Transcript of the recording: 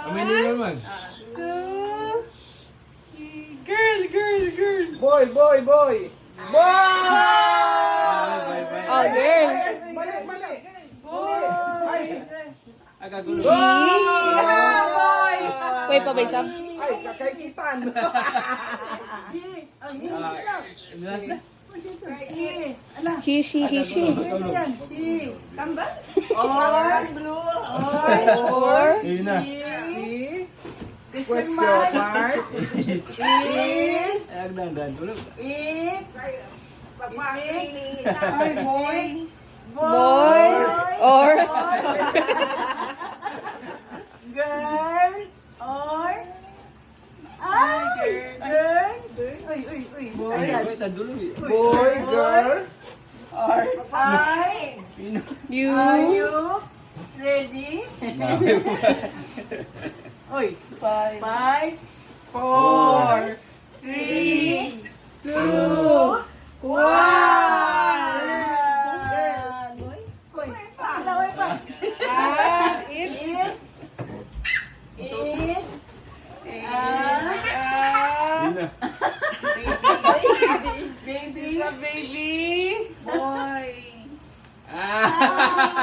Aminin naman. Girl. Boy! Boy! Oh, girl. Mali! Boy! Agagulo. Boy! Wait pa ba isang? Ay, kakaikitan! Last na. He, she. Tambal? Or, Yun na. Si? Question mark Is. is Ay, agdan. Tulog. boy, or, Girl or girl. Ay, wait, nadulo eh. boy, girl, you, Are you ready? Five, four, three, two, one. It is Yun na. baby boy. Ah!